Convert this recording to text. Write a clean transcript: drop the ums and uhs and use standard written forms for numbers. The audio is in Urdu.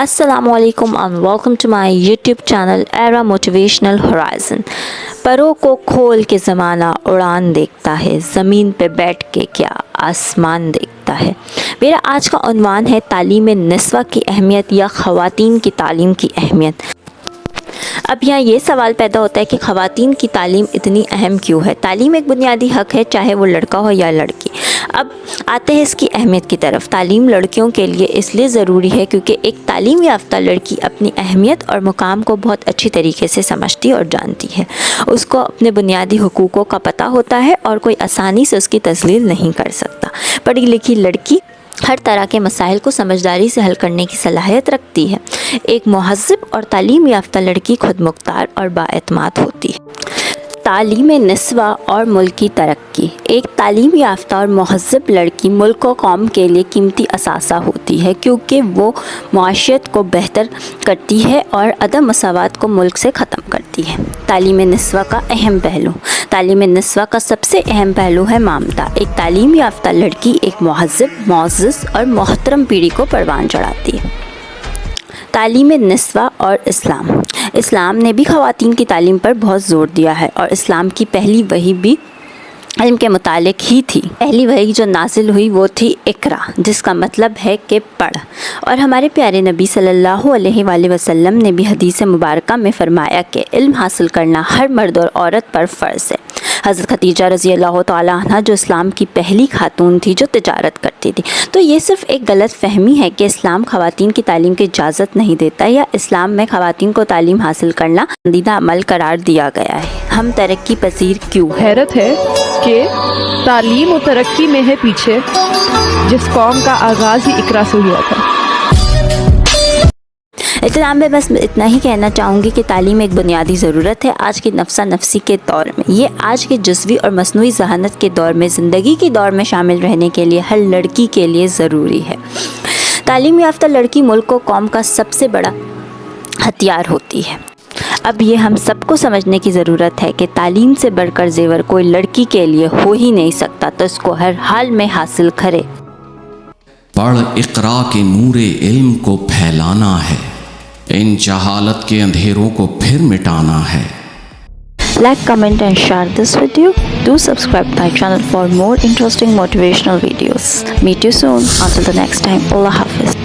Assalamu alaikum and welcome to my YouTube channel Era Motivational Horizon. پروں کو کھول کے زمانہ اڑان دیکھتا ہے، زمین پہ بیٹھ کے کیا آسمان دیکھتا ہے۔ میرا آج کا عنوان ہے تعلیم نسواں کی اہمیت یا خواتین کی تعلیم کی اہمیت۔ اب یہاں یہ سوال پیدا ہوتا ہے کہ خواتین کی تعلیم اتنی اہم کیوں ہے؟ تعلیم ایک بنیادی حق ہے، چاہے وہ لڑکا ہو یا لڑکی۔ اب آتے ہیں اس کی اہمیت کی طرف۔ تعلیم لڑکیوں کے لیے اس لیے ضروری ہے کیونکہ ایک تعلیم یافتہ لڑکی اپنی اہمیت اور مقام کو بہت اچھی طریقے سے سمجھتی اور جانتی ہے۔ اس کو اپنے بنیادی حقوقوں کا پتہ ہوتا ہے اور کوئی آسانی سے اس کی تذلیل نہیں کر سکتا۔ پڑھی لکھی لڑکی ہر طرح کے مسائل کو سمجھداری سے حل کرنے کی صلاحیت رکھتی ہے۔ ایک مہذب اور تعلیم یافتہ لڑکی خود مختار اور بااعتماد ہوتی ہے۔ تعلیم نسواں اور ملک کی ترقی۔ ایک تعلیم یافتہ اور مہذب لڑکی ملک و قوم کے لیے قیمتی اثاثہ ہوتی ہے کیونکہ وہ معاشیت کو بہتر کرتی ہے اور عدم مساوات کو ملک سے ختم کرتی ہے۔ تعلیم نسواں کا اہم پہلو۔ تعلیم نسواں کا سب سے اہم پہلو ہے مامتا۔ ایک تعلیم یافتہ لڑکی ایک مہذب، معزز اور محترم پیڑھی کو پروان چڑھاتی ہے۔ تعلیم نسواں اور اسلام۔ اسلام نے بھی خواتین کی تعلیم پر بہت زور دیا ہے اور اسلام کی پہلی وحی بھی علم کے متعلق ہی تھی۔ پہلی وحی جو نازل ہوئی وہ تھی اقرا، جس کا مطلب ہے کہ پڑھ، اور ہمارے پیارے نبی صلی اللہ علیہ وآلہ وسلم نے بھی حدیث مبارکہ میں فرمایا کہ علم حاصل کرنا ہر مرد اور عورت پر فرض ہے۔ حضرت خدیجہ رضی اللہ تعالیٰ عنہ جو اسلام کی پہلی خاتون تھی جو تجارت کرتی تھی، تو یہ صرف ایک غلط فہمی ہے کہ اسلام خواتین کی تعلیم کی اجازت نہیں دیتا یا اسلام میں خواتین کو تعلیم حاصل کرنا پسندیدہ عمل قرار دیا گیا ہے۔ ہم ترقی پذیر کیوں؟ حیرت ہے کہ تعلیم و ترقی میں ہے پیچھے جس قوم کا آغاز ہی اقرا سے ہوا تھا۔ اختتام میں بس اتنا ہی کہنا چاہوں گی کہ تعلیم ایک بنیادی ضرورت ہے آج کے نفسا نفسی کے دور میں۔ یہ آج کے جزوی اور مصنوعی ذہانت کے دور میں زندگی کی دور میں شامل رہنے کے لیے ہر لڑکی کے لیے ضروری ہے۔ تعلیم یافتہ لڑکی ملک و قوم کا سب سے بڑا ہتھیار ہوتی ہے۔ اب یہ ہم سب کو سمجھنے کی ضرورت ہے کہ تعلیم سے بڑھ کر زیور کوئی لڑکی کے لیے ہو ہی نہیں سکتا، تو اس کو ہر حال میں حاصل کرے۔ پڑھ اقرا کے نور علم کو پھیلانا ہے، ان جہالت کے اندھیروں کو پھر مٹانا ہے۔ Like, comment and share this video. Do subscribe my channel for more interesting motivational videos. Meet you soon. Until the next time. Allah Hafiz.